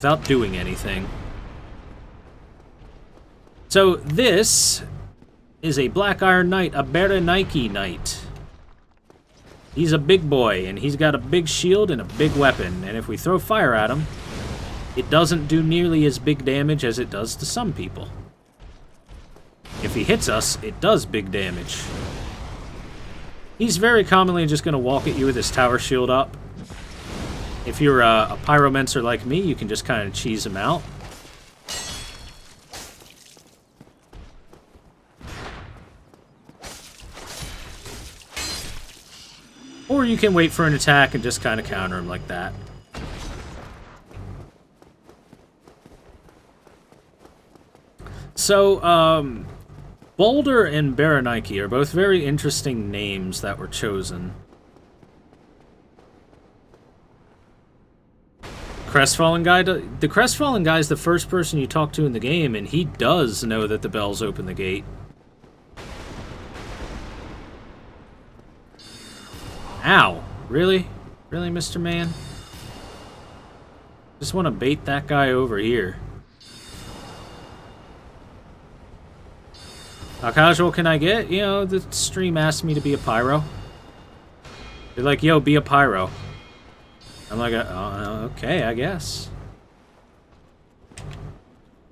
without doing anything. So this is a Black Iron Knight, a Berenike Knight. He's a big boy, and he's got a big shield and a big weapon, and if we throw fire at him, it doesn't do nearly as big damage as it does to some people. If he hits us, it does big damage. He's very commonly just going to walk at you with his tower shield up. If you're a pyromancer like me, you can just kind of cheese him out. Or you can wait for an attack and just kind of counter him like that. So, Boulder and Berenike are both very interesting names that were chosen. Crestfallen guy, the Crestfallen guy is the first person you talk to in the game, and he does know that the bells open the gate. Ow. Really? Really, Mr. Man? Just want to bait that guy over here. How casual can I get? You know, the stream asked me to be a pyro. They're like, yo, be a pyro. I'm like, okay, I guess.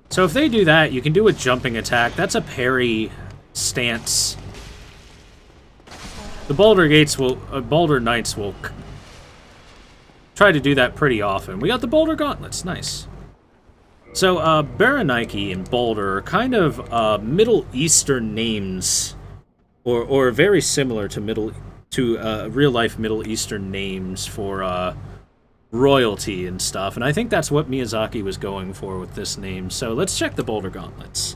So if they do that, you can do a jumping attack. That's a parry stance. The Boulder Knights will try to do that pretty often. We got the Boulder Gauntlets, nice. So, Berenike and Boulder are kind of Middle Eastern names, or very similar to real-life Middle Eastern names for royalty and stuff. And I think that's what Miyazaki was going for with this name. So let's check the Boulder Gauntlets.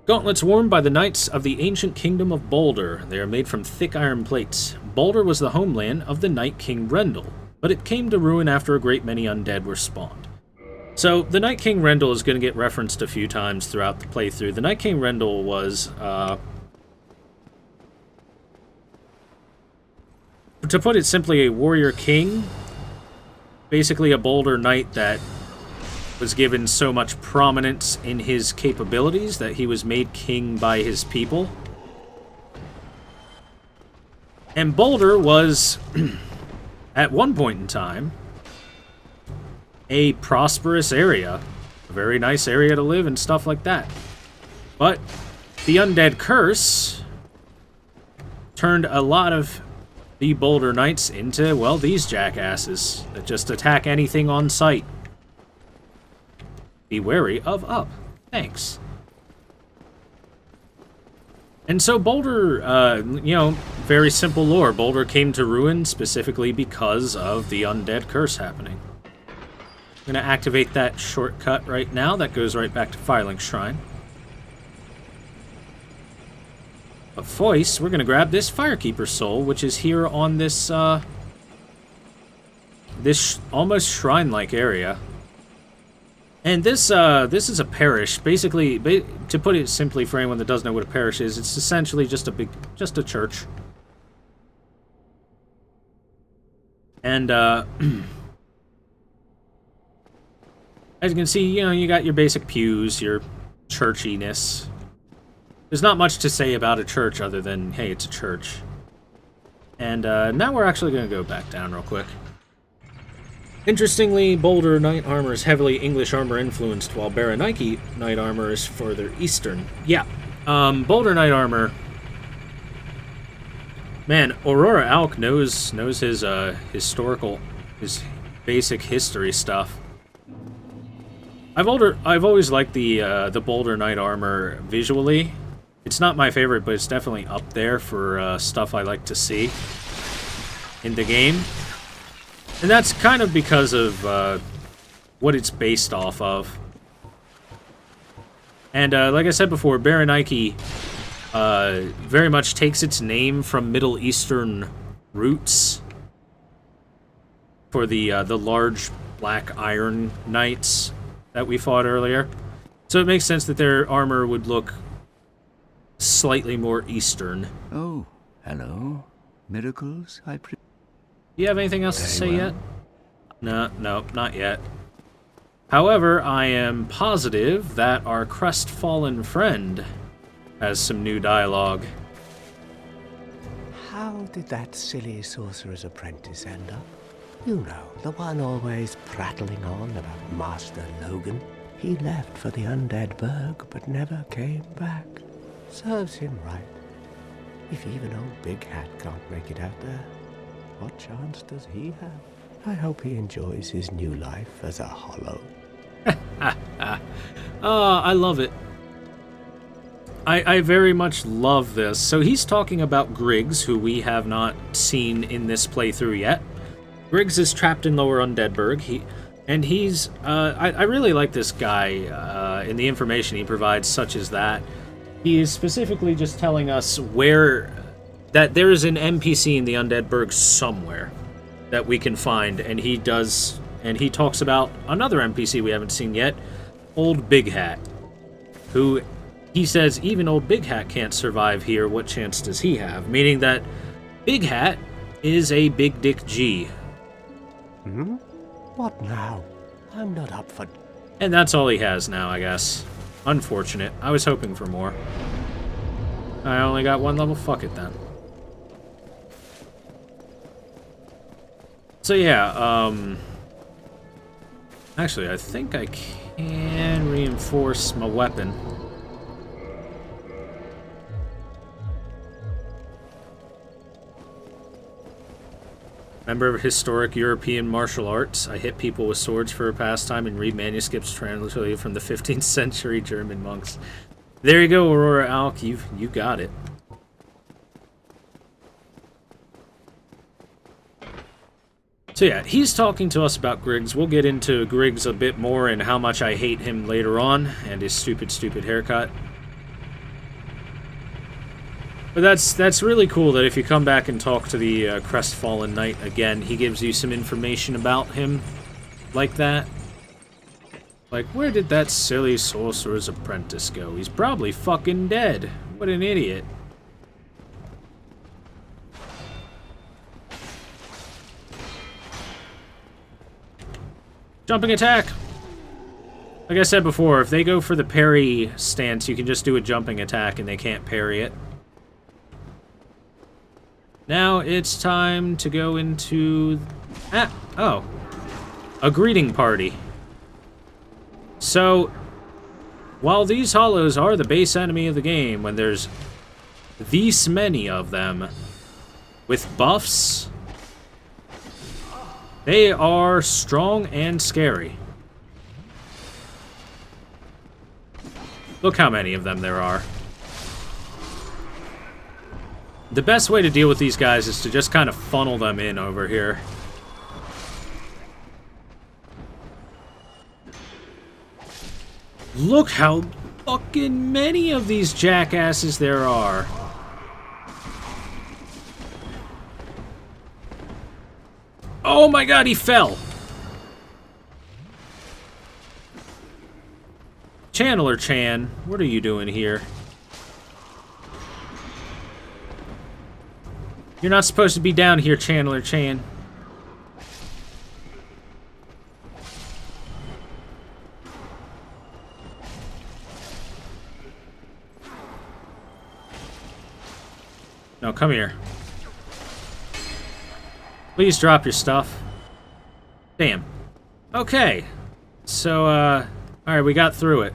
Gauntlets worn by the knights of the ancient kingdom of Boulder. They are made from thick iron plates. Boulder was the homeland of the Night King Rendel, but it came to ruin after a great many undead were spawned. So, the Night King Rendel is going to get referenced a few times throughout the playthrough. The Night King Rendel was, to put it simply, a warrior king. Basically a Boulder Knight that was given so much prominence in his capabilities that he was made king by his people. And Boulder was, at one point in time, a prosperous area. A very nice area to live and stuff like that. But the Undead Curse turned a lot of the Boulder Knights into, well, these jackasses that just attack anything on sight. Be wary of up. Thanks. And so Boulder, you know, very simple lore. Boulder came to ruin specifically because of the Undead Curse happening. I'm going to activate that shortcut right now. That goes right back to Firelink Shrine. But Foyce, we're going to grab this Firekeeper Soul, which is here on this, this almost shrine-like area. And this is a parish. Basically, to put it simply for anyone that doesn't know what a parish is, it's essentially just a church. And, as you can see, you know, you got your basic pews, your churchiness. There's not much to say about a church other than, hey, it's a church. And, now we're actually going to go back down real quick. Interestingly, Boulder Knight Armor is heavily English armor influenced, while Berenike Knight Armor is further Eastern. Yeah, Boulder Knight Armor... Man, Aurora Alk knows his, his basic history stuff. I've always liked the Boulder Knight Armor visually. It's not my favorite, but it's definitely up there for, stuff I like to see in the game. And that's kind of because of what it's based off of. And like I said before, Berenike very much takes its name from Middle Eastern roots for the large black iron knights that we fought earlier. So it makes sense that their armor would look slightly more Eastern. Oh, hello. Miracles, I Do you have anything else to say yet? No, not yet. However, I am positive that our crestfallen friend has some new dialogue. How did that silly sorcerer's apprentice end up? You know, the one always prattling on about Master Logan. He left for the Undead Burg, but never came back. Serves him right. If even old Big Hat can't make it out there, what chance does he have? I hope he enjoys his new life as a hollow. I love it. I very much love this. So he's talking about Griggs, who we have not seen in this playthrough yet. Griggs is trapped in Lower Undead Burg. He's I really like this guy in the information he provides, such as that. He is specifically just telling us that there is an NPC in the Undead Burg somewhere that we can find, and he talks about another NPC we haven't seen yet, Old Big Hat, who he says even Old Big Hat can't survive here. What chance does he have? Meaning that Big Hat is a Big Dick G. What now? I'm not up for... And that's all he has now, I guess. Unfortunate. I was hoping for more. I only got one level. Fuck it then. So yeah, actually, I think I can reinforce my weapon. Member of historic European martial arts. I hit people with swords for a pastime and read manuscripts translated from the 15th century German monks. There you go, Aurora Alk. You got it. So yeah, he's talking to us about Griggs. We'll get into Griggs a bit more and how much I hate him later on, and his stupid haircut. But that's really cool that if you come back and talk to the Crestfallen Knight again, he gives you some information about him like that. Like, where did that silly sorcerer's apprentice go? He's probably fucking dead. What an idiot. Jumping attack! Like I said before, if they go for the parry stance, you can just do a jumping attack and they can't parry it. Now it's time to go into... a greeting party. So, while these hollows are the base enemy of the game, when there's this many of them, with buffs, they are strong and scary. Look how many of them there are. The best way to deal with these guys is to just kind of funnel them in over here. Look how fucking many of these jackasses there are. Oh my god, he fell! Channeler Chan, what are you doing here? You're not supposed to be down here, Channeler Chan. No, come here. Please drop your stuff. Damn. Okay. So, alright, we got through it.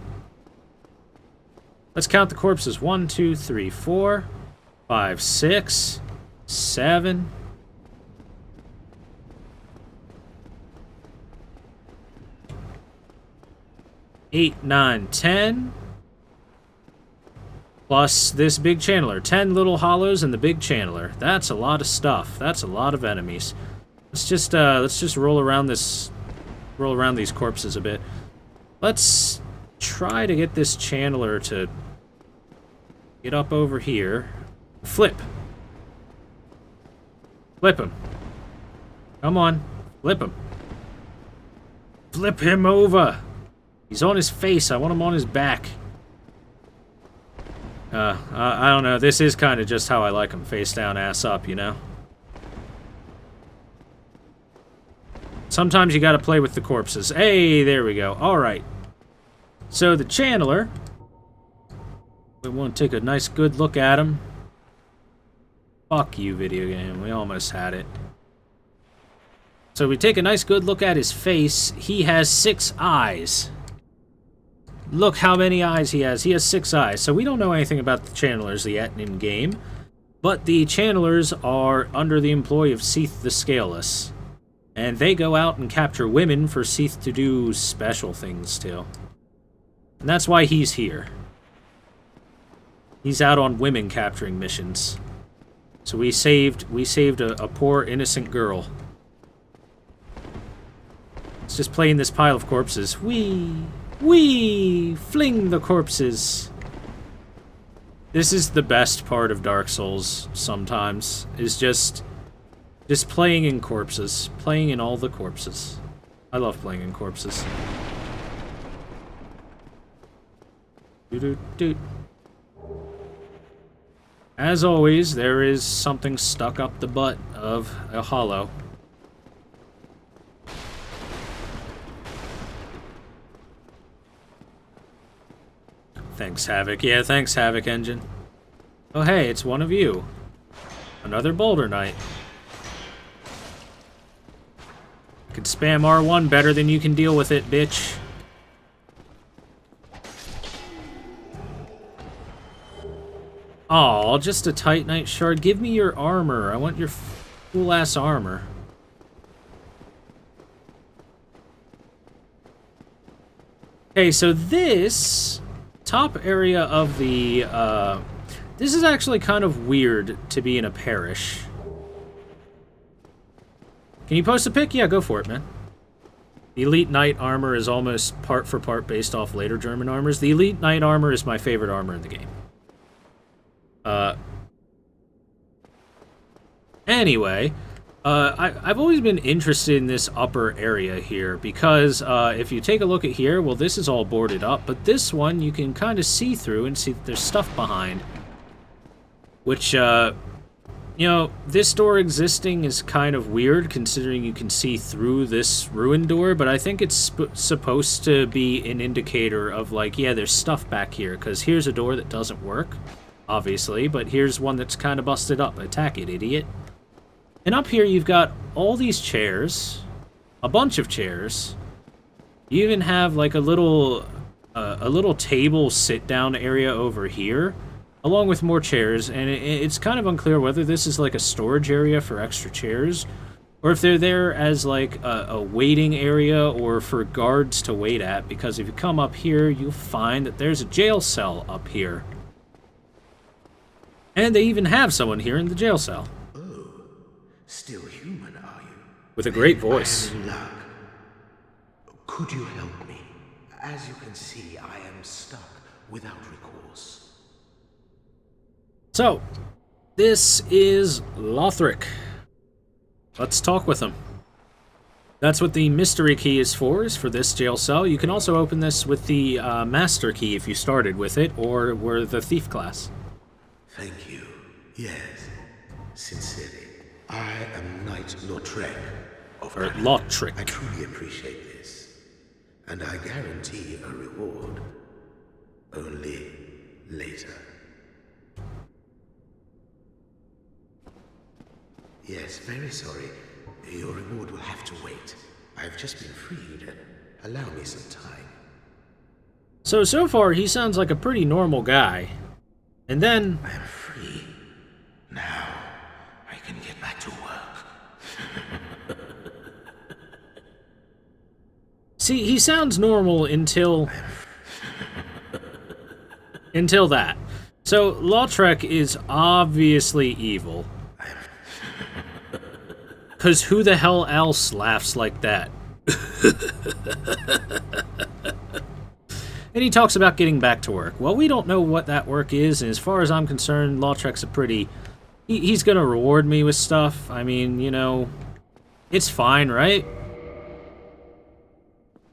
Let's count the corpses. 1, 2, 3, 4, 5, 6, 7. 8, 9, 10. Plus this big channeler. 10 little hollows and the big channeler. That's a lot of stuff. That's a lot of enemies. Let's just roll around these corpses a bit. Let's try to get this channeler to get up over here. Flip. Flip him. Come on. Flip him. Flip him over. He's on his face. I want him on his back. I don't know. This is kind of just how I like him. Face down, ass up, you know? Sometimes you gotta play with the corpses. Hey, there we go. Alright. So the Channeler, we want to take a nice good look at him. Fuck you, video game. We almost had it. So we take a nice good look at his face. He has 6 eyes. Look how many eyes he has. He has 6 eyes. So we don't know anything about the Channelers yet in-game. But the Channelers are under the employ of Seath the Scaleless. And they go out and capture women for Seath to do special things to. And that's why he's here. He's out on women capturing missions. So we saved a poor innocent girl. Let's just play in this pile of corpses. Wee! Fling the corpses. This is the best part of Dark Souls sometimes, is just playing in corpses. Playing in all the corpses. I love playing in corpses. Doo-doo-doo. As always, there is something stuck up the butt of a hollow. Thanks, Havoc. Yeah, thanks, Havoc Engine. Oh, hey, it's one of you. Another Boulder Knight. I could spam R1 better than you can deal with it, bitch. Aw, just a Titanite shard. Give me your armor. I want your cool-ass armor. Okay, so this top area of the, this is actually kind of weird to be in a parish. Can you post a pic? Yeah, go for it, man. The Elite Knight armor is almost part for part based off later German armors. The Elite Knight armor is my favorite armor in the game. Anyway, I've always been interested in this upper area here because if you take a look at here, well, this is all boarded up, but this one you can kind of see through and see that there's stuff behind. Which, you know, this door existing is kind of weird considering you can see through this ruined door, but I think it's supposed to be an indicator of, like, yeah, there's stuff back here, because here's a door that doesn't work, obviously, but here's one that's kind of busted up. Attack it, idiot. And up here you've got all these chairs, a bunch of chairs. You even have like a little table sit-down area over here, along with more chairs, and it's kind of unclear whether this is like a storage area for extra chairs, or if they're there as like a waiting area or for guards to wait at, because if you come up here, you'll find that there's a jail cell up here. And they even have someone here in the jail cell. Still human, are you? With a great voice. I am in luck. Could you help me? As you can see, I am stuck without recourse. So, this is Lautrec. Let's talk with him. That's what the mystery key is for this jail cell. You can also open this with the master key if you started with it, or were the thief class. Thank you. Yes, sincerely. I am Knight Lautrec of Carim. Lautrec. I truly appreciate this, and I guarantee a reward. Only later. Yes, very sorry. Your reward will have to wait. I've just been freed. Allow me some time. So far, he sounds like a pretty normal guy. And then... I am free. Now, I can get back to work. See, he sounds normal until... until that. So, Lautrec is obviously evil. Because who the hell else laughs like that? And he talks about getting back to work. Well, we don't know what that work is, and as far as I'm concerned, Lautrec's a pretty... He's gonna reward me with stuff. I mean, you know... It's fine, right?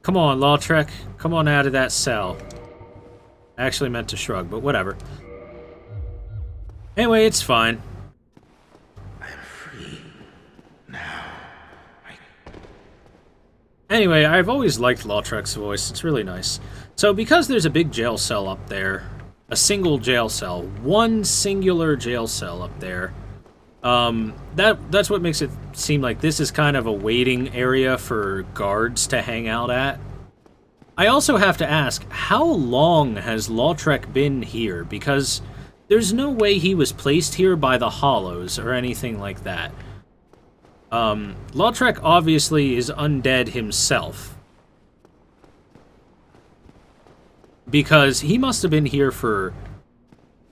Come on, Lautrec. Come on out of that cell. I actually meant to shrug, but whatever. Anyway, it's fine. I am free. Now, Anyway, I've always liked Lautrec's voice. It's really nice. So because there's a big jail cell up there, a single jail cell, one singular jail cell up there, that's what makes it seem like this is kind of a waiting area for guards to hang out at. I also have to ask, how long has Lautrec been here? Because there's no way he was placed here by the Hollows or anything like that. Lautrec obviously is undead himself, because he must have been here for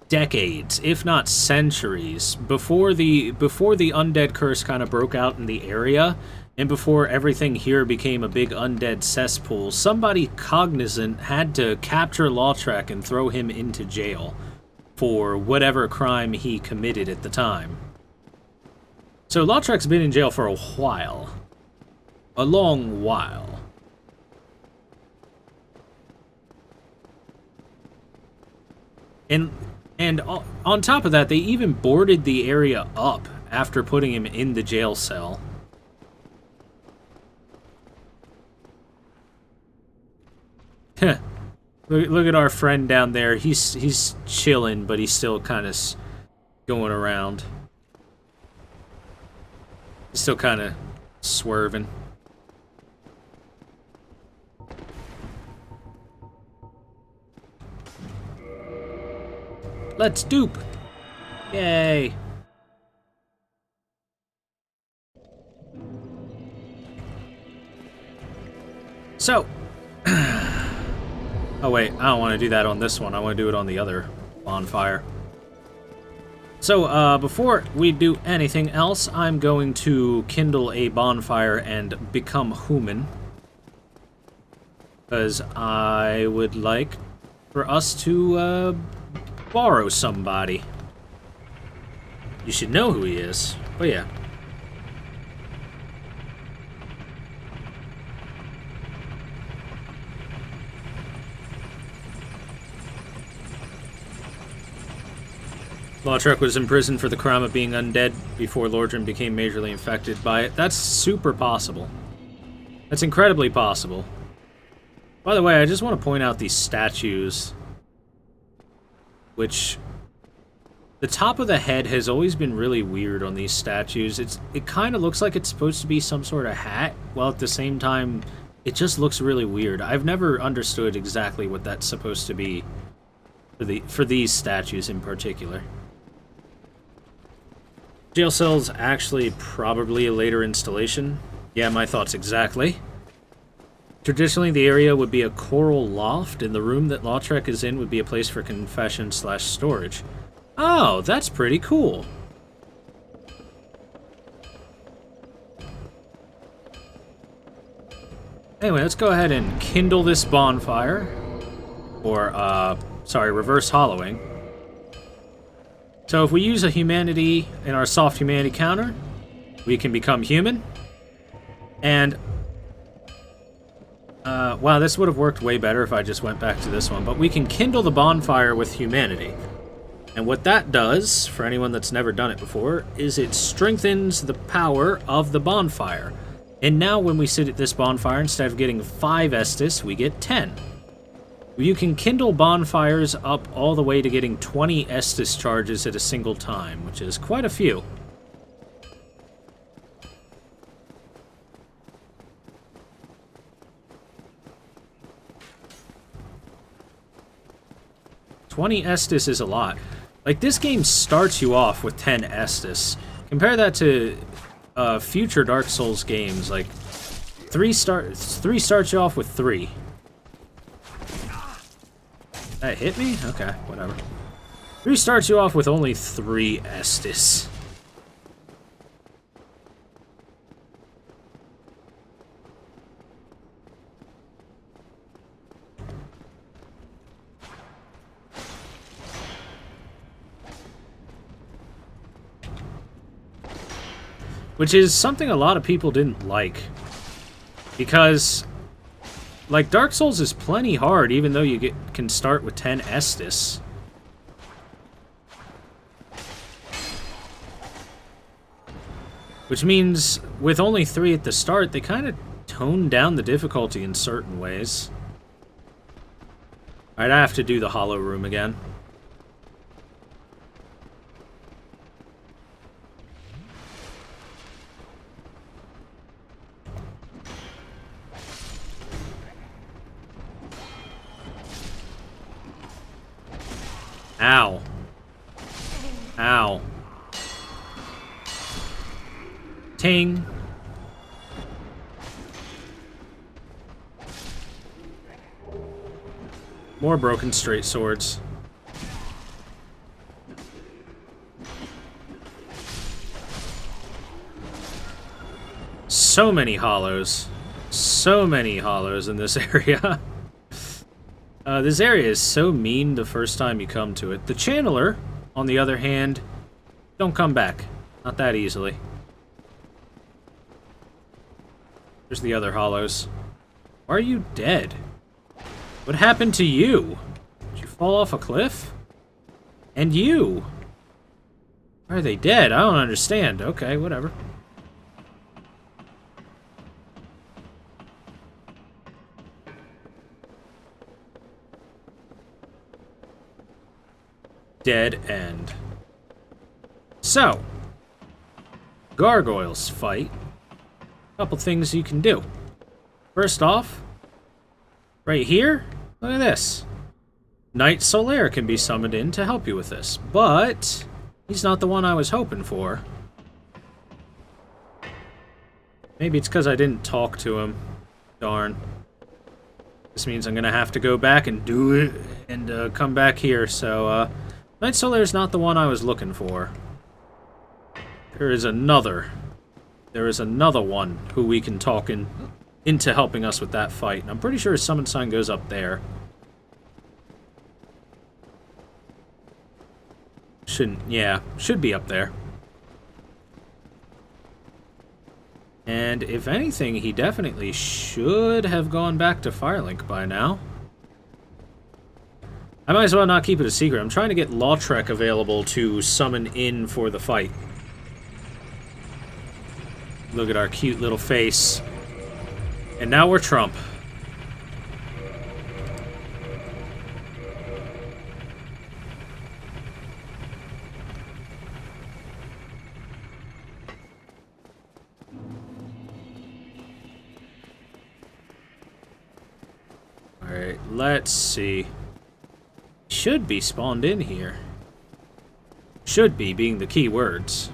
decades, if not centuries, before the undead curse kind of broke out in the area, and before everything here became a big undead cesspool. Somebody cognizant had to capture Lautrec and throw him into jail for whatever crime he committed at the time. So Lautrec's been in jail for a while. A long while. And on top of that, they even boarded the area up after putting him in the jail cell. Look at our friend down there. He's chilling, but he's still kind of going around. He's still kind of swerving. Let's dupe! Yay! So... oh wait, I don't want to do that on this one. I want to do it on the other bonfire. So, before we do anything else, I'm going to kindle a bonfire and become human. Because I would like for us to, borrow somebody. You should know who he is. Oh yeah. Lautrec was imprisoned for the crime of being undead before Lordran became majorly infected by it. That's super possible. That's incredibly possible. By the way, I just want to point out these statues, which the top of the head has always been really weird on these statues. It kind of looks like it's supposed to be some sort of hat, while at the same time it just looks really weird. I've never understood exactly what that's supposed to be for these statues in particular. Jail cell's actually probably a later installation. Yeah, my thoughts exactly. Traditionally, the area would be a coral loft, and the room that Lautrec is in would be a place for confession/storage. Oh, that's pretty cool. Anyway, let's go ahead and kindle this bonfire. Or, sorry, reverse hollowing. So if we use a humanity in our soft humanity counter, we can become human. And, wow, this would have worked way better if I just went back to this one. But we can kindle the bonfire with humanity. And what that does, for anyone that's never done it before, is it strengthens the power of the bonfire. And now when we sit at this bonfire, instead of getting 5 Estus, we get 10. You can kindle bonfires up all the way to getting 20 Estus charges at a single time, which is quite a few. $20 Estus is a lot. Like, this game starts you off with 10 Estus. Compare that to future Dark Souls games, like 3 starts you off with 3. That hit me? Okay, whatever. 3 starts you off with only 3 Estus. Which is something a lot of people didn't like. Because, like, Dark Souls is plenty hard, even though you can start with 10 Estus. Which means, with only 3 at the start, they kind of toned down the difficulty in certain ways. Alright, I have to do the hollow room again. Ow. Ow. Ting. More broken straight swords. So many hollows. So many hollows in this area. This area is so mean the first time you come to it. The Channeler, on the other hand, don't come back. Not that easily. There's the other hollows. Why are you dead? What happened to you? Did you fall off a cliff? And you? Why are they dead? I don't understand. Okay, whatever. Dead end. So, gargoyles fight. Couple things you can do. First off, right here, look at this. Knight Solaire can be summoned in to help you with this, but he's not the one I was hoping for. Maybe it's because I didn't talk to him. Darn. This means I'm gonna have to go back and do it and come back here, so Knight Solaire's not the one I was looking for. There is another. There is another one who we can talk into helping us with that fight. And I'm pretty sure his summon sign goes up there. Should be up there. And if anything, he definitely should have gone back to Firelink by now. I might as well not keep it a secret. I'm trying to get Lautrec available to summon in for the fight. Look at our cute little face. And now we're Trump. Alright, let's see. Should be spawned in here. Should be being the key words.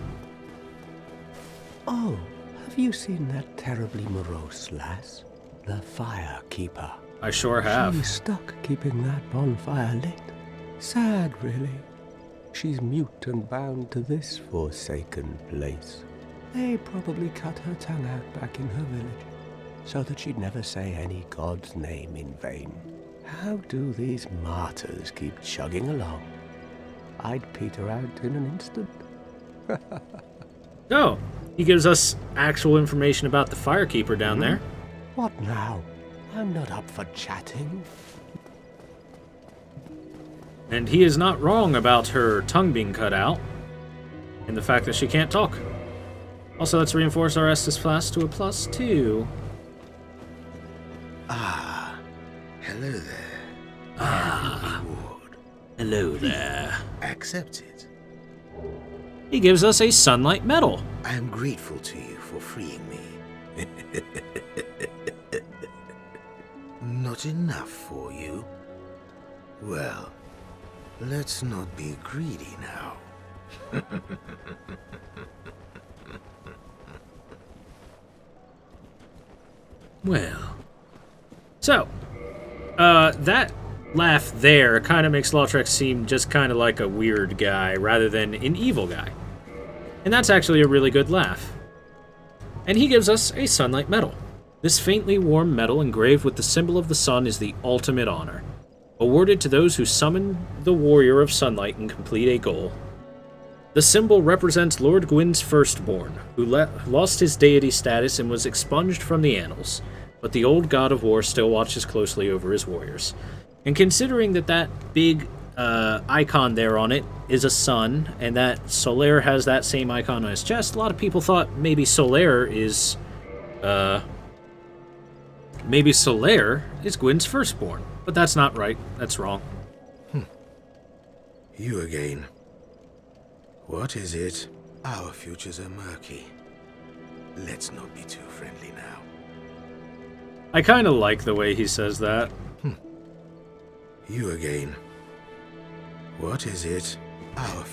Oh, have you seen that terribly morose lass? The Firekeeper. I sure have. She's stuck keeping that bonfire lit. Sad, really. She's mute and bound to this forsaken place. They probably cut her tongue out back in her village, so that she'd never say any god's name in vain. How do these martyrs keep chugging along? I'd peter out in an instant. Oh, he gives us actual information about the Firekeeper down there. What now? I'm not up for chatting. And he is not wrong about her tongue being cut out, and the fact that she can't talk. Also, let's reinforce our Estus class to a +2. Ah, hello there. Reward. Hello there. Accept it. He gives us a sunlight medal. I am grateful to you for freeing me. Not enough for you? Well, let's not be greedy now. Well. So, that laugh there kind of makes Lautrec seem just kind of like a weird guy rather than an evil guy. And that's actually a really good laugh. And he gives us a sunlight medal. This faintly warm medal engraved with the symbol of the sun is the ultimate honor, awarded to those who summon the warrior of sunlight and complete a goal. The symbol represents Lord Gwyn's firstborn, who lost his deity status and was expunged from the annals, but the old god of war still watches closely over his warriors. And considering that big icon there on it is a sun, and that Solaire has that same icon on his chest, a lot of people thought maybe Solaire is maybe Solaire is Gwyn's firstborn. But that's not right. That's wrong. You again. What is it? Our futures are murky. Let's not be too friendly now. I kind of like the way he says that. You again. What is it? Our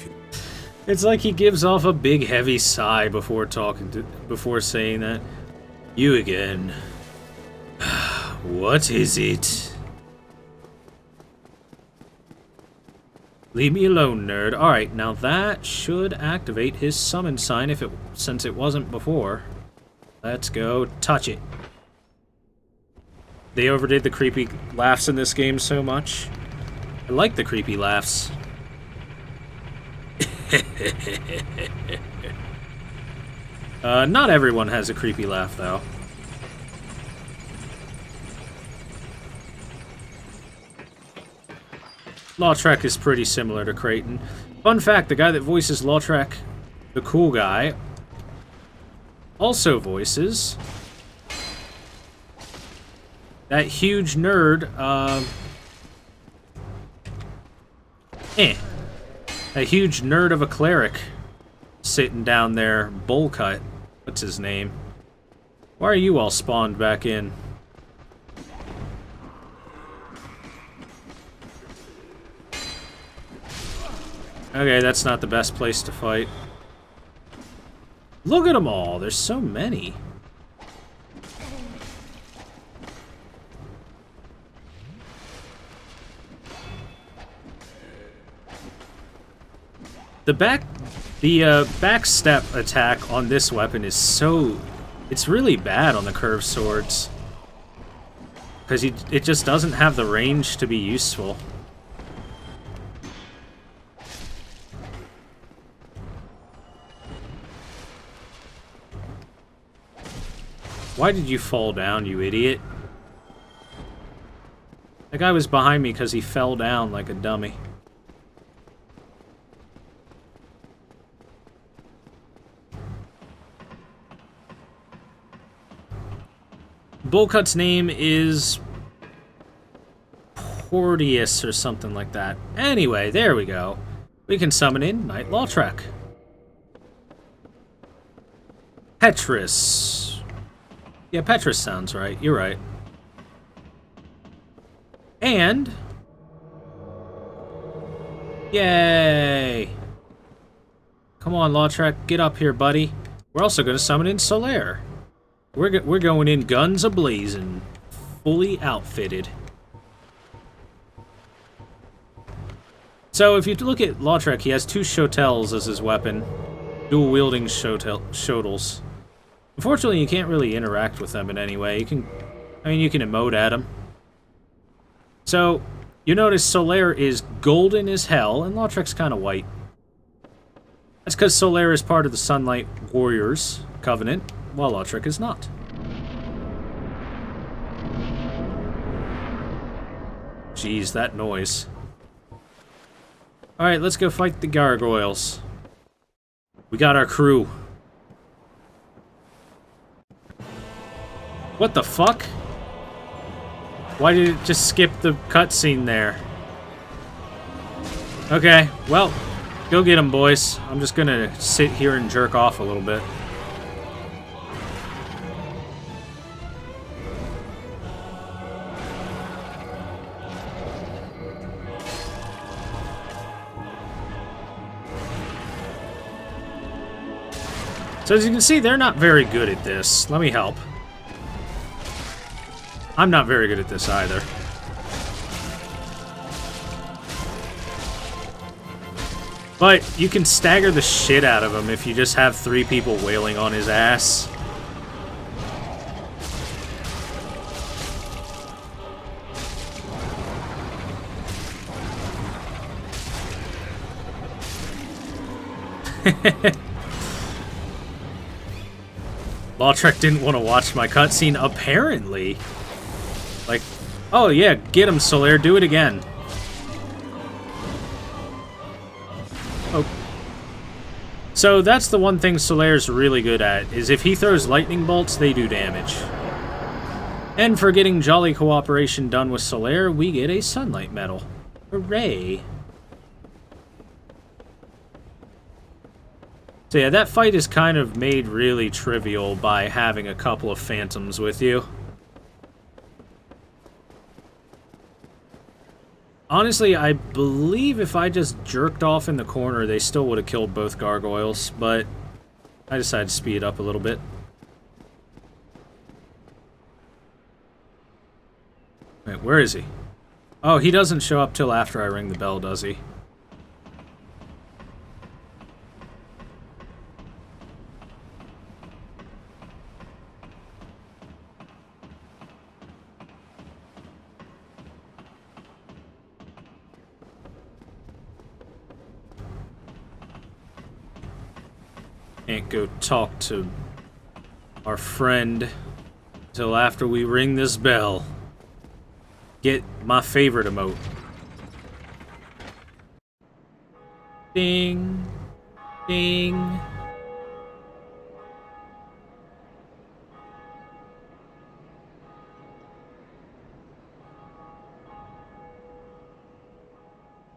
It's like he gives off a big heavy sigh before saying that. You again. What is it? Leave me alone, nerd. Alright, now that should activate his summon sign since it wasn't before. Let's go touch it. They overdid the creepy laughs in this game so much. I like the creepy laughs. Not everyone has a creepy laugh, though. Lautrec is pretty similar to Creighton. Fun fact, the guy that voices Lautrec, the cool guy, also voices that huge nerd, a huge nerd of a cleric sitting down there, bowl cut. What's his name? Why are you all spawned back in? Okay, that's not the best place to fight. Look at them all. There's so many. The backstep attack on this weapon is it's really bad on the curved swords. Because it just doesn't have the range to be useful. Why did you fall down, you idiot? That guy was behind me because he fell down like a dummy. Bullcut's name is Porteous or something like that. Anyway, there we go. We can summon in Knight Lautrec. Petrus. Yeah, Petrus sounds right. You're right. And... yay! Come on, Lautrec. Get up here, buddy. We're also going to summon in Solaire. We're going in guns a-blazing. Fully outfitted. So, if you look at Lautrec, he has two shotels as his weapon. Dual-wielding shotels. Unfortunately, you can't really interact with them in any way. You can emote at them. So, you notice Solaire is golden as hell, and Lautrec's kind of white. That's because Solaire is part of the Sunlight Warriors Covenant, while Lautrec is not. Jeez, that noise. Alright, let's go fight the gargoyles. We got our crew. What the fuck? Why did it just skip the cutscene there? Okay, well, go get them, boys. I'm just gonna sit here and jerk off a little bit. So as you can see, they're not very good at this. Let me help. I'm not very good at this either. But you can stagger the shit out of him if you just have 3 people wailing on his ass. Lautrec didn't want to watch my cutscene, apparently. Like, oh yeah, get him, Solaire, do it again. Oh. So that's the one thing Solaire's really good at, is if he throws lightning bolts, they do damage. And for getting jolly cooperation done with Solaire, we get a sunlight medal. Hooray! So yeah, that fight is kind of made really trivial by having a couple of phantoms with you. Honestly, I believe if I just jerked off in the corner, they still would have killed both gargoyles, but I decided to speed up a little bit. Wait, where is he? Oh, he doesn't show up till after I ring the bell, does he? Can't go talk to our friend till after we ring this bell. Get my favorite emote. Ding. Ding.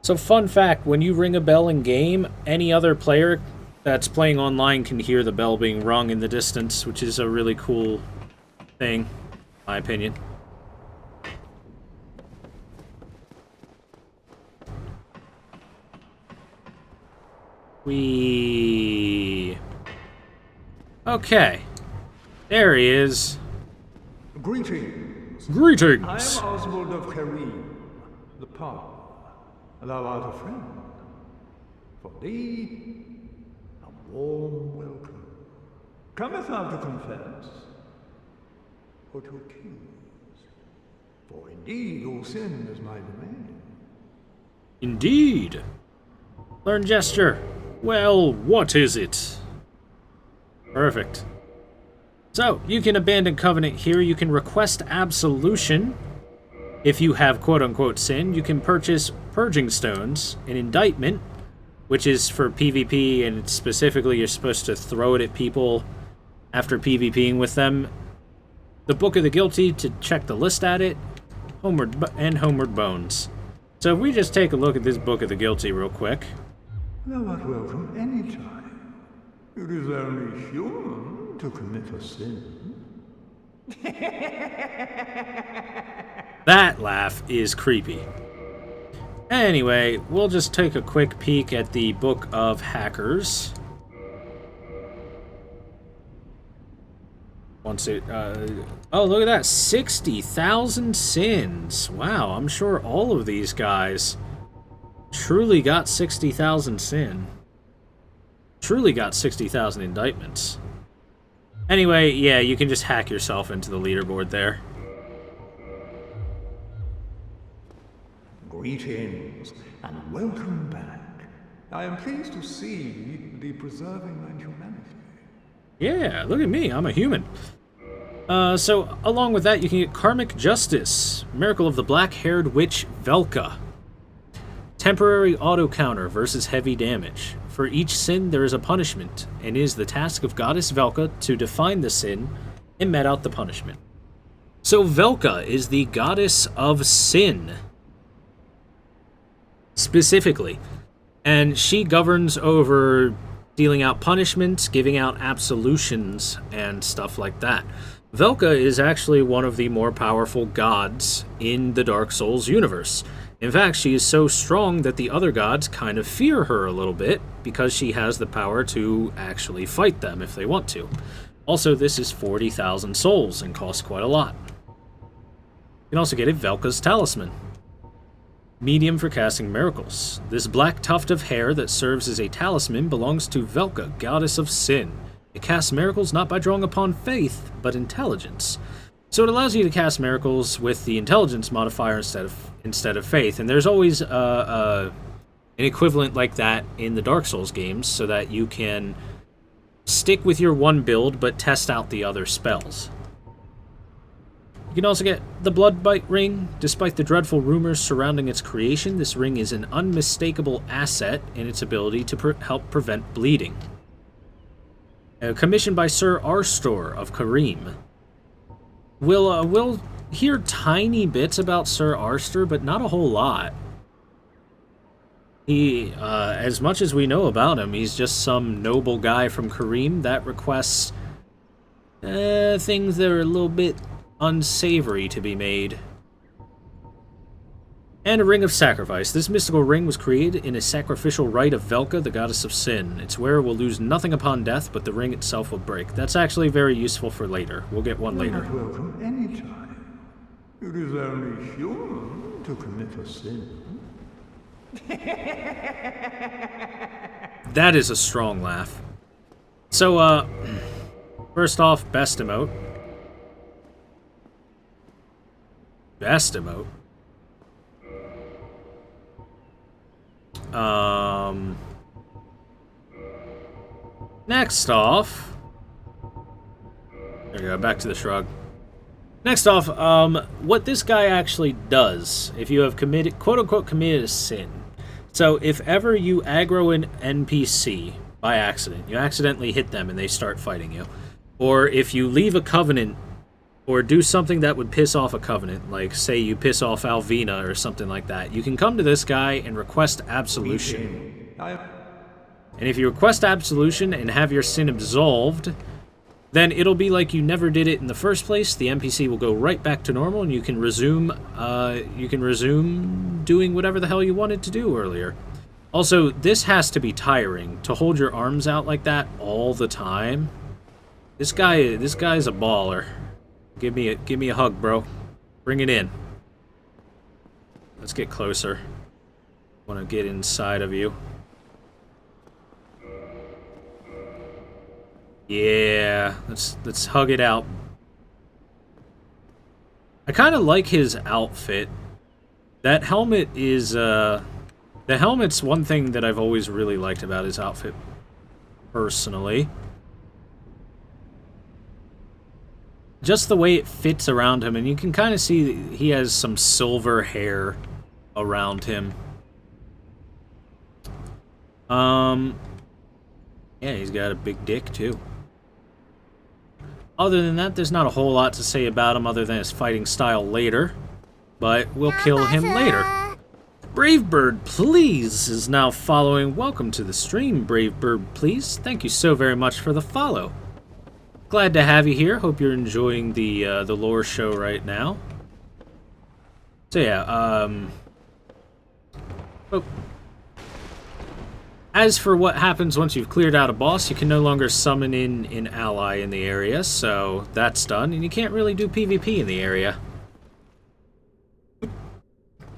So fun fact, when you ring a bell in game, any other player that's playing online can hear the bell being rung in the distance, which is a really cool thing, in my opinion. Okay. There he is. Greetings. Greetings. I am Oswald of Carim, the Parish. Thou art a friend. For thee, a warm welcome. Cometh thou to confess, or to accuse? For indeed all sin is my domain. Indeed. Learn gesture. Well, what is it? Perfect. So, you can abandon Covenant here. You can request Absolution. If you have quote-unquote sin, you can purchase Purging Stones, an indictment, which is for PvP, and specifically you're supposed to throw it at people after PvPing with them. The Book of the Guilty to check the list at it, Homeward Bones. So if we just take a look at this Book of the Guilty real quick. Thou art welcome any time. It is only human to commit a sin. That laugh is creepy. Anyway, we'll just take a quick peek at the Book of Hackers. Once it, oh, look at that, 60,000 sins. Wow, I'm sure all of these guys truly got 60,000 sin. Truly got 60,000 indictments. Anyway, yeah, you can just hack yourself into the leaderboard there. Greetings, and welcome back. I am pleased to see thee preserving thine humanity. Yeah, look at me, I'm a human. So, along with that, you can get Karmic Justice, Miracle of the Black-Haired Witch Velka. Temporary auto-counter versus heavy damage. For each sin, there is a punishment, and it is the task of Goddess Velka to define the sin and met out the punishment. So Velka is the Goddess of Sin, specifically, and she governs over dealing out punishments, giving out absolutions, and stuff like that. Velka is actually one of the more powerful gods in the Dark Souls universe. In fact, she is so strong that the other gods kind of fear her a little bit because she has the power to actually fight them if they want to. Also, this is 40,000 souls and costs quite a lot. You can also get a Velka's Talisman. Medium for casting miracles. This black tuft of hair that serves as a talisman belongs to Velka, Goddess of Sin. It casts miracles not by drawing upon faith, but intelligence. So it allows you to cast miracles with the intelligence modifier instead of faith, and there's always an equivalent like that in the Dark Souls games, so that you can stick with your one build but test out the other spells. You can also get the Bloodbite Ring. Despite the dreadful rumors surrounding its creation, this ring is an unmistakable asset in its ability to help prevent bleeding. Commissioned by Sir Arstor of Carim. We'll hear tiny bits about Sir Arster, but not a whole lot. He, as much as we know about him, he's just some noble guy from Carim that requests things that are a little bit unsavory to be made. And a ring of sacrifice. This mystical ring was created in a sacrificial rite of Velka, the goddess of sin. Its wearer will lose nothing upon death, but the ring itself will break. That's actually very useful for later. We'll get one later. You're not welcome anytime. It is only human to commit a sin. That is a strong laugh. So, first off, best emote. Best emote. Next off, there we go, back to the shrug. Next off, what this guy actually does, if you have committed, quote-unquote, committed a sin. So, if ever you aggro an NPC by accident, you accidentally hit them and they start fighting you, or if you leave a covenant or do something that would piss off a covenant, like say you piss off Alvina or something like that, you can come to this guy and request absolution. And if you request absolution and have your sin absolved, then it'll be like you never did it in the first place. The NPC will go right back to normal, and you can resume doing whatever the hell you wanted to do earlier. Also, this has to be tiring to hold your arms out like that all the time. This guy's a baller. Give me a hug, bro. Bring it in. Let's get closer. Want to get inside of you. Yeah, let's hug it out. I kind of like his outfit. That helmet is the helmet's one thing that I've always really liked about his outfit personally. Just the way it fits around him, and you can kind of see he has some silver hair around him. Yeah, he's got a big dick too. Other than that, there's not a whole lot to say about him other than his fighting style later, but we'll kill him later. Bravebird, please, is now following. Welcome to the stream, Bravebird, please. Thank you so very much for the follow. Glad to have you here. Hope you're enjoying the lore show right now. So yeah, oh. As for what happens once you've cleared out a boss, you can no longer summon in an ally in the area, so that's done, and you can't really do PvP in the area.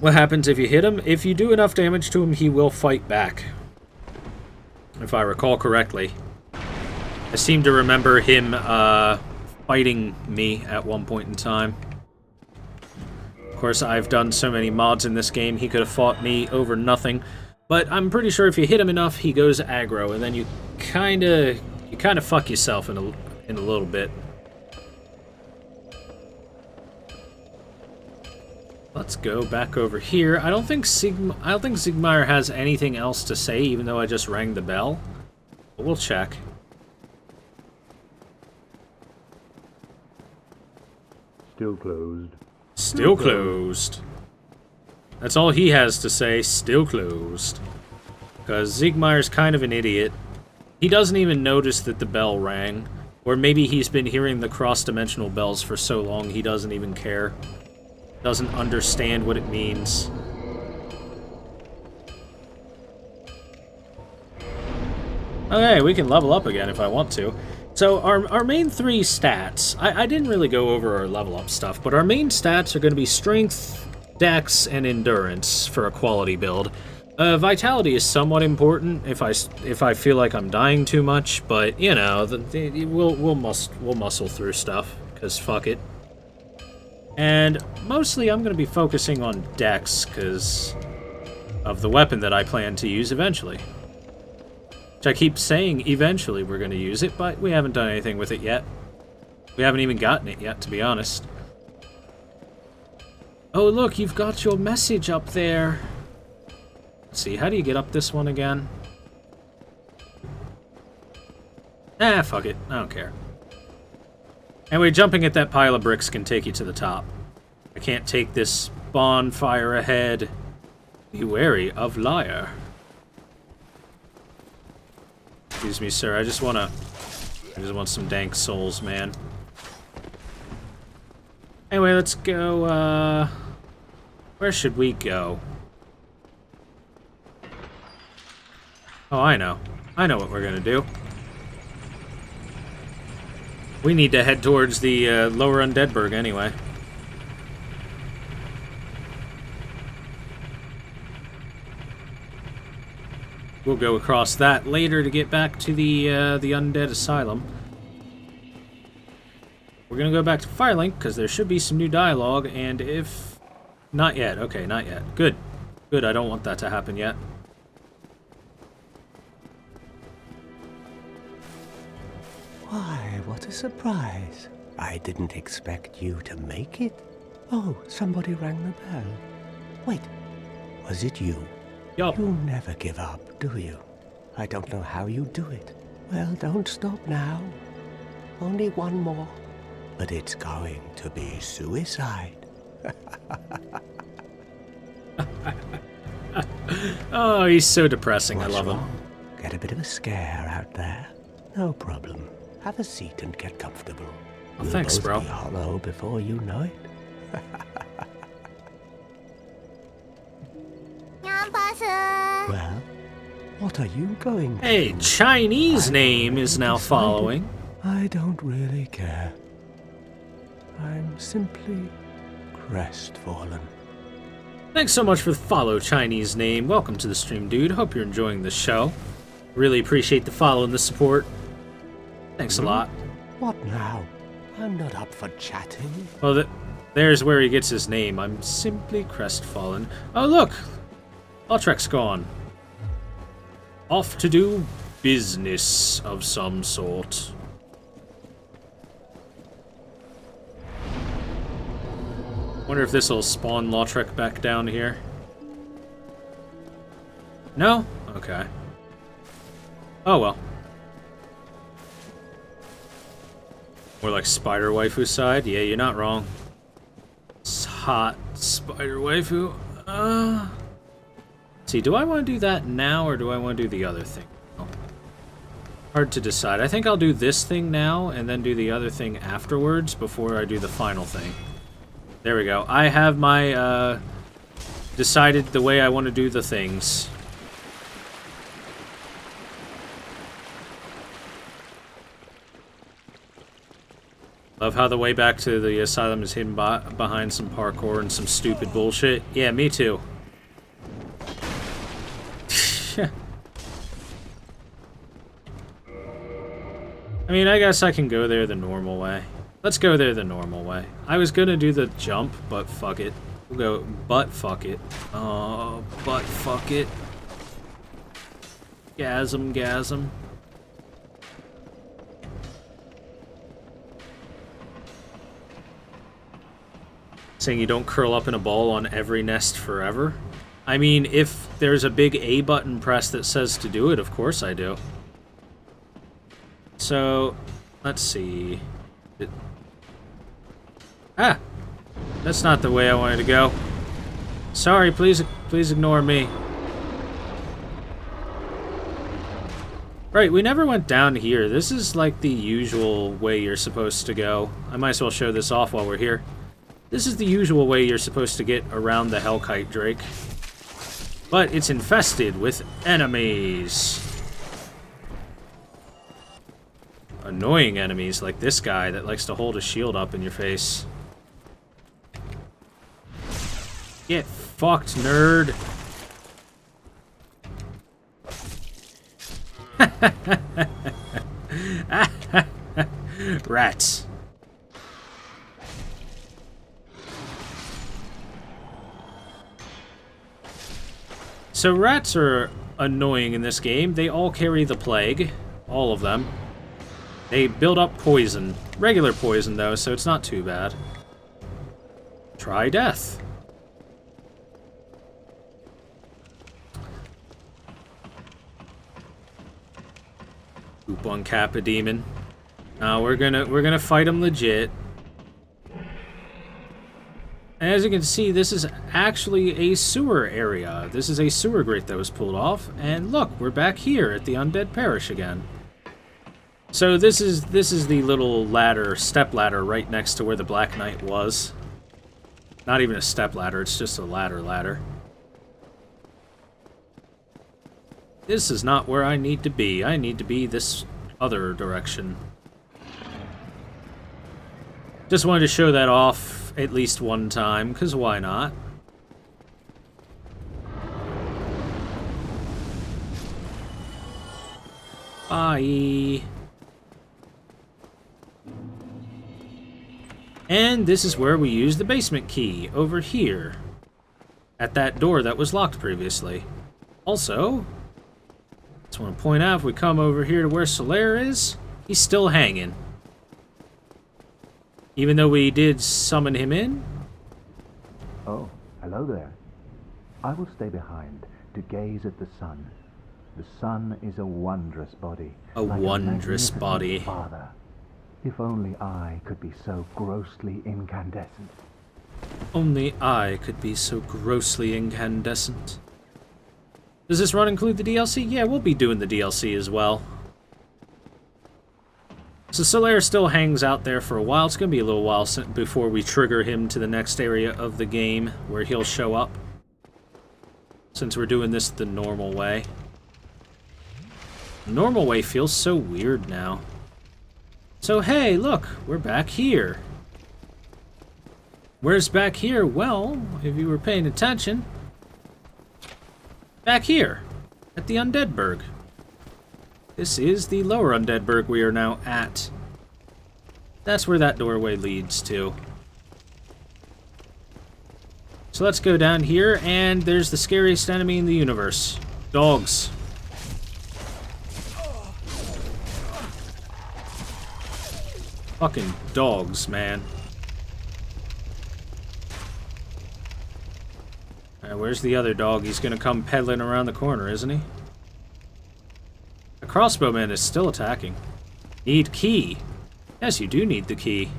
What happens if you hit him? If you do enough damage to him, he will fight back. If I recall correctly. I seem to remember him fighting me at one point in time. Of course, I've done so many mods in this game, he could have fought me over nothing. But I'm pretty sure if you hit him enough, he goes aggro, and then you kind of fuck yourself in a little bit. Let's go back over here. I don't think Sigmar has anything else to say, even though I just rang the bell. But we'll check. Still closed. Still closed. That's all he has to say, still closed. Because Sigmar's kind of an idiot. He doesn't even notice that the bell rang. Or maybe he's been hearing the cross-dimensional bells for so long he doesn't even care. Doesn't understand what it means. Okay, we can level up again if I want to. So our main three stats, I didn't really go over our level up stuff, but our main stats are going to be strength, dex, and endurance for a quality build. Vitality is somewhat important if I feel like I'm dying too much, but you know, we'll muscle through stuff because fuck it. And mostly I'm going to be focusing on dex because of the weapon that I plan to use eventually. Which I keep saying eventually we're going to use it, but we haven't done anything with it yet. We haven't even gotten it yet, to be honest. Oh, look, you've got your message up there. Let's see, how do you get up this one again? Ah, fuck it. I don't care. Anyway, jumping at that pile of bricks can take you to the top. I can't take this bonfire ahead. Be wary of liar. Excuse me, sir. I just want some dank souls, man. Anyway, let's go, where should we go? Oh, I know. I know what we're gonna do. We need to head towards the, lower Undead Burg anyway. We'll go across that later to get back to the Undead Asylum. We're gonna go back to Firelink, because there should be some new dialogue, and if... Not yet. Okay, not yet. Good. Good, I don't want that to happen yet. Why, what a surprise. I didn't expect you to make it. Oh, somebody rang the bell. Wait, was it you? Yup. You never give up, do you? I don't know how you do it. Well, don't stop now. Only one more. But it's going to be suicide. Oh, he's so depressing. What's I love him. wrong? Get a bit of a scare out there? No problem. Have a seat and get comfortable. Oh, thanks, You'll bro. both be hollow before you know it. Well, what are you going to Hey, do? Chinese I've name is already now decided. following. I don't really care. I'm simply crestfallen. Thanks so much for the follow, Chinese name. Welcome to the stream, dude. Hope you're enjoying the show. Really appreciate the follow and the support. Thanks a lot. What now? I'm not up for chatting. Well, there's where he gets his name. I'm simply crestfallen. Oh, look! Lautrec's gone. Off to do business of some sort. Wonder if this will spawn Lautrec back down here. No? Okay. Oh well. More like spider waifu side? Yeah, you're not wrong. It's hot spider waifu. See, do I want to do that now or do I want to do the other thing? Hard to decide. I think I'll do this thing now and then do the other thing afterwards before I do the final thing. There we go. I have my, decided the way I want to do the things. Love how the way back to the asylum is hidden behind some parkour and some stupid bullshit. Yeah, me too. I mean, I guess I can go there the normal way. Let's go there the normal way. I was gonna do the jump, but fuck it. We'll go, but fuck it. Oh, but fuck it. Gasm, gasm. Saying you don't curl up in a ball on every nest forever? I mean, if there's a big A button press that says to do it, of course I do. So, let's see. Ah! That's not the way I wanted to go. Sorry, please ignore me. Right, we never went down here. This is like the usual way you're supposed to go. I might as well show this off while we're here. This is the usual way you're supposed to get around the Hellkite Drake. But it's infested with enemies. Annoying enemies like this guy that likes to hold a shield up in your face. Get fucked, nerd. Rats. So rats are annoying in this game. They all carry the plague. All of them. They build up poison. Regular poison, though, so it's not too bad. Try death. Poop on Kappa Demon. We're gonna fight him legit. And as you can see, this is actually a sewer area. This is a sewer grate that was pulled off, and look, we're back here at the Undead Parish again. So this is the little ladder, step ladder, right next to where the Black Knight was. Not even a step ladder; it's just a ladder. This is not where I need to be. I need to be this other direction. Just wanted to show that off at least one time, because why not? Bye. And this is where we use the basement key, over here. At that door that was locked previously. Also, just want to point out, if we come over here to where Solaire is, he's still hanging. Even though we did summon him in. Oh, hello there. I will stay behind to gaze at the sun. The sun is a wondrous body. A wondrous body. Father, if only I could be so grossly incandescent. Only I could be so grossly incandescent. Does this run include the DLC? Yeah, we'll be doing the DLC as well. So Solaire still hangs out there for a while. It's going to be a little while before we trigger him to the next area of the game where he'll show up. Since we're doing this the normal way. The normal way feels so weird now. So hey, look, we're back here. Where's back here? Well, if you were paying attention, back here at the Undead Burg. This is the lower Undead Burg we are now at. That's where that doorway leads to. So let's go down here, and there's the scariest enemy in the universe. Dogs. Fucking dogs, man. Alright, where's the other dog? He's gonna come peddling around the corner, isn't he? The crossbowman is still attacking. Need key. Yes, you do need the key.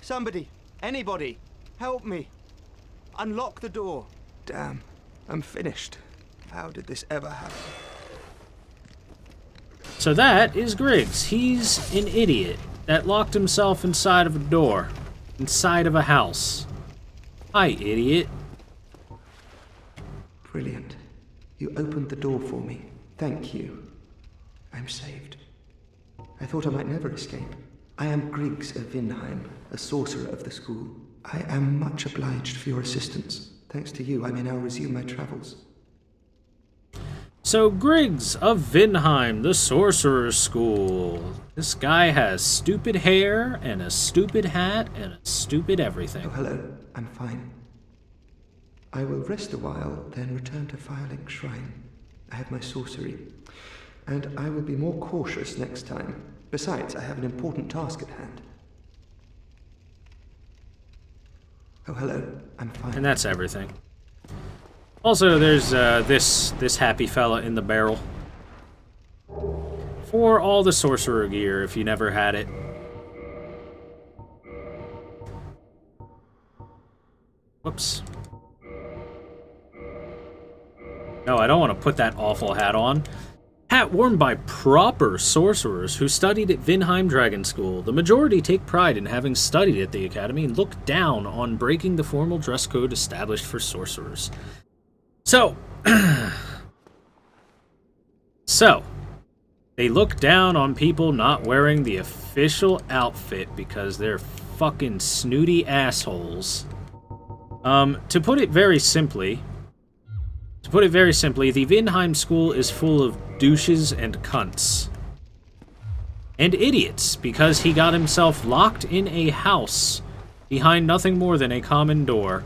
Somebody, anybody, help me. Unlock the door. Damn, I'm finished. How did this ever happen? So that is Griggs. He's an idiot that locked himself inside of a door. Inside of a house. Hi, idiot. Brilliant. You opened the door for me. Thank you. I'm saved. I thought I might never escape. I am Griggs of Vinheim, a sorcerer of the school. I am much obliged for your assistance. Thanks to you, I may now resume my travels. So Griggs of Vinheim, the Sorcerer's School. This guy has stupid hair, and a stupid hat, and a stupid everything. Oh, hello. I'm fine. I will rest a while, then return to Firelink Shrine. I have my sorcery, and I will be more cautious next time. Besides, I have an important task at hand. Oh, hello. I'm fine. And that's everything. Also, there's this happy fella in the barrel. For all the sorcerer gear, if you never had it. Whoops. No, I don't want to put that awful hat on. Hat worn by proper sorcerers who studied at Vinheim Dragon School. The majority take pride in having studied at the academy and look down on breaking the formal dress code established for sorcerers. So, they look down on people not wearing the official outfit because they're fucking snooty assholes. To put it very simply, the Vinheim School is full of douches and cunts. And idiots, because he got himself locked in a house behind nothing more than a common door.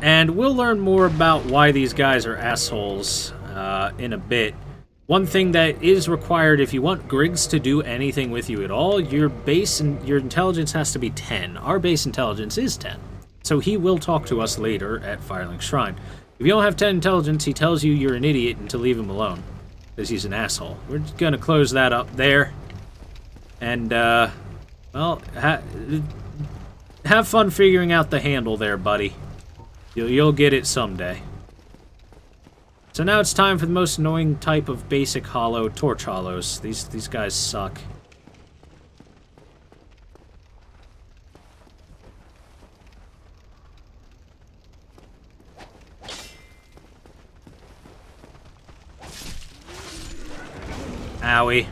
And we'll learn more about why these guys are assholes in a bit. One thing that is required if you want Griggs to do anything with you at all, your base and your intelligence has to be 10. Our base intelligence is 10. So So he will talk to us later at Firelink Shrine. If you don't have 10 intelligence, he tells you you're an idiot and to leave him alone. Because he's an asshole. We're just gonna close that up there. And, well, have fun figuring out the handle there, buddy. You'll get it someday. So now it's time for the most annoying type of basic hollow, torch hollows. These guys suck. Owie.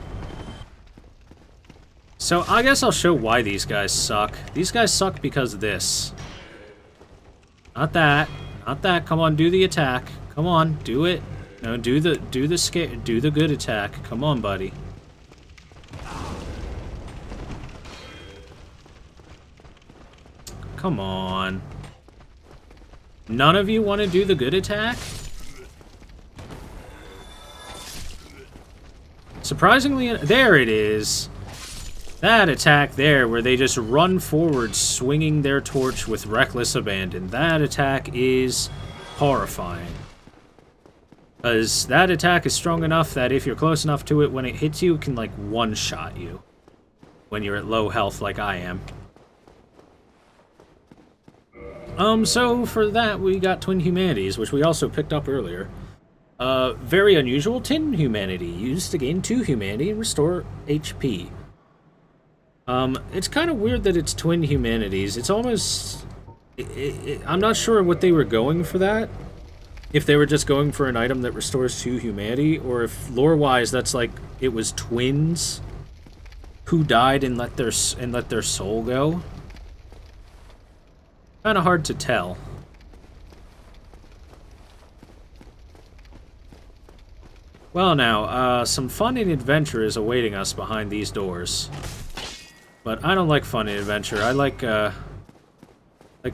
So I guess I'll show why these guys suck. These guys suck because of this. Not that. Not that. Come on, do the attack. Come on, do it. No, do the good attack. Come on, buddy. Come on. None of you want to do the good attack? Surprisingly, there it is. That attack there, where they just run forward, swinging their torch with reckless abandon. That attack is horrifying. Because that attack is strong enough that if you're close enough to it, when it hits you, it can, like, one-shot you. When you're at low health like I am. So for that, we got Twin Humanities, which we also picked up earlier. Very unusual Tin Humanity, used to gain 2 humanity and restore HP. It's kind of weird that it's Twin Humanities. It's almost... I'm not sure what they were going for that. If they were just going for an item that restores 2 humanity, or if lore-wise that's like it was twins who died and let their soul go. Kind of hard to tell. Well now, some fun and adventure is awaiting us behind these doors. But I don't like fun and adventure. I like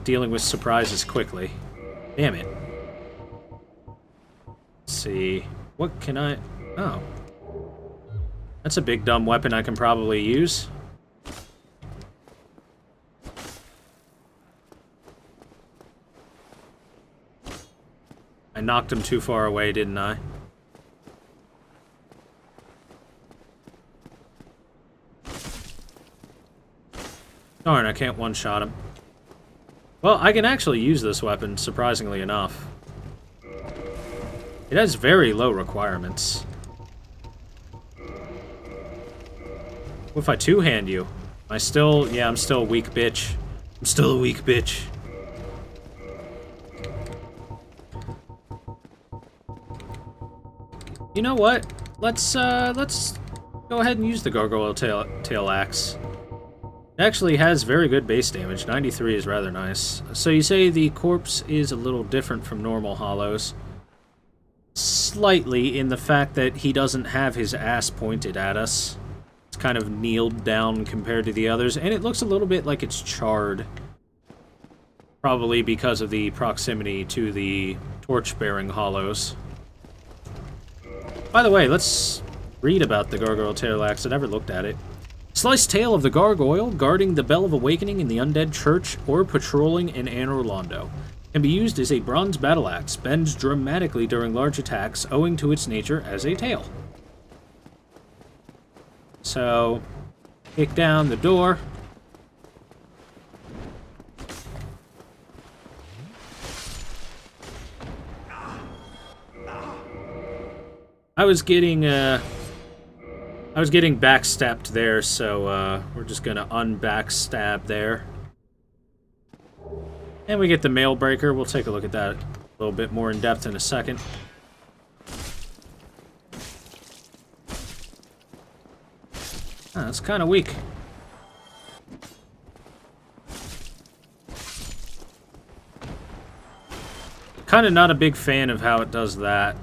dealing with surprises quickly. Damn it. Let's see. What can I... Oh. That's a big dumb weapon I can probably use. I knocked him too far away, didn't I? Darn, I can't one-shot him. Well, I can actually use this weapon, surprisingly enough. It has very low requirements. What if I two-hand you? Am I still... Yeah, I'm still a weak bitch. I'm still a weak bitch. You know what? Let's go ahead and use the Gargoyle tail axe. It actually has very good base damage. 93 is rather nice. So you say the corpse is a little different from normal hollows. Slightly, in the fact that he doesn't have his ass pointed at us. It's kind of kneeled down compared to the others, and it looks a little bit like it's charred. Probably because of the proximity to the torch-bearing hollows. By the way, let's read about the Gargoyle tail axe. I never looked at it. Sliced tail of the gargoyle, guarding the Bell of Awakening in the Undead Church or patrolling in Anor Londo. Can be used as a bronze battle axe, bends dramatically during large attacks owing to its nature as a tail. So, kick down the door. I was getting backstabbed there, so we're just gonna unbackstab there. And we get the mail breaker. We'll take a look at that a little bit more in depth in a second. That's kind of weak. Kind of not a big fan of how it does that.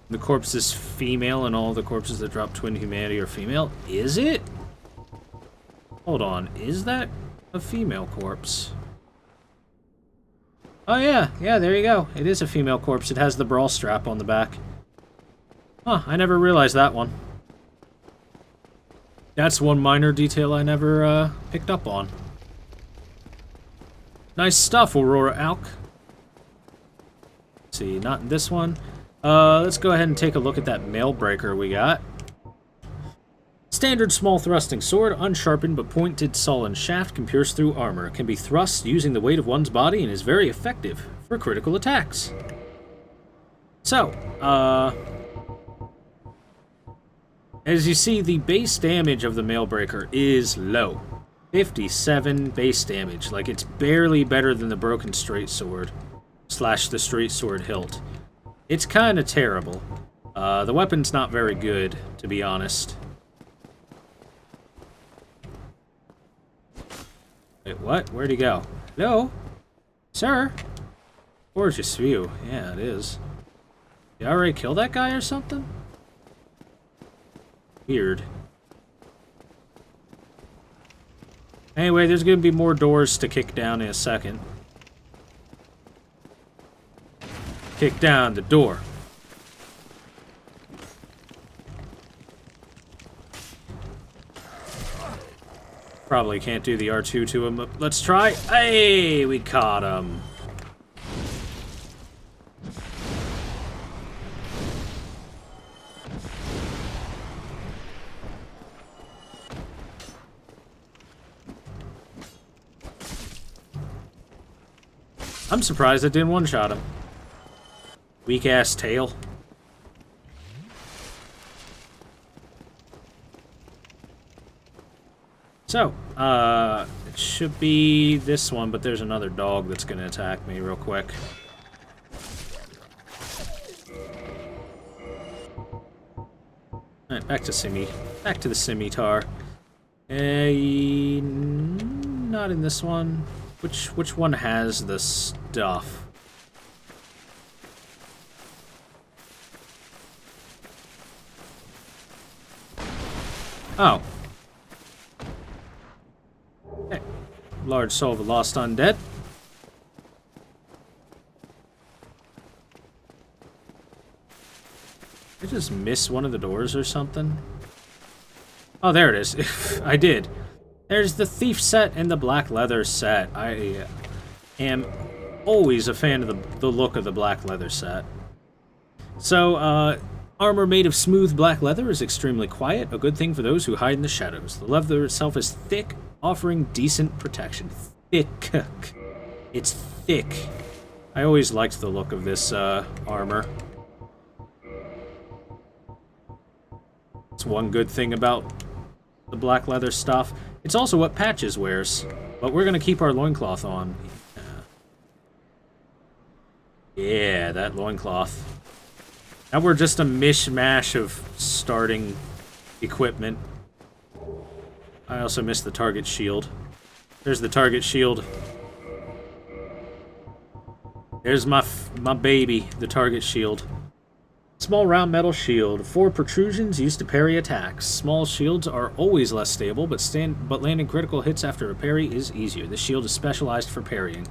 The corpse is female, and all the corpses that drop twin humanity are female. Is it? Hold on. Is that a female corpse? Oh, yeah. Yeah, there you go. It is a female corpse. It has the brawl strap on the back. Huh, I never realized that one. That's one minor detail I never picked up on. Nice stuff, Aurora Alk. Let's see, not in this one. Let's go ahead and take a look at that Mailbreaker we got. Standard small thrusting sword, unsharpened but pointed sullen shaft can pierce through armor. Can be thrust using the weight of one's body and is very effective for critical attacks. So, as you see, the base damage of the Mailbreaker is low. 57 base damage. Like, it's barely better than the Broken Straight Sword / the Straight Sword hilt. It's kind of terrible. The weapon's not very good, to be honest. Wait, what? Where'd he go? Hello? Sir? Gorgeous view. Yeah, it is. Did I already kill that guy or something? Weird. Anyway, there's going to be more doors to kick down in a second. Kick down the door. Probably can't do the R2 to him, but let's try. Hey, we caught him. I'm surprised I didn't one-shot him. Weak-ass tail. So, it should be this one, but there's another dog that's going to attack me real quick. Alright, back to Simi. Back to the scimitar. Not in this one. Which one has the stuff? Oh. Hey. Large soul of a lost undead. Did I just miss one of the doors or something? Oh, there it is. I did. There's the thief set and the black leather set. I am always a fan of the look of the black leather set. So, armor made of smooth black leather is extremely quiet, a good thing for those who hide in the shadows. The leather itself is thick, offering decent protection. Thick. It's thick. I always liked the look of this armor. It's one good thing about the black leather stuff. It's also what Patches wears, but we're gonna keep our loincloth on. Yeah, that loincloth. Now we're just a mishmash of starting equipment. I also missed the target shield. There's the target shield. There's my baby, the target shield. Small round metal shield. 4 protrusions used to parry attacks. Small shields are always less stable, but landing critical hits after a parry is easier. This shield is specialized for parrying.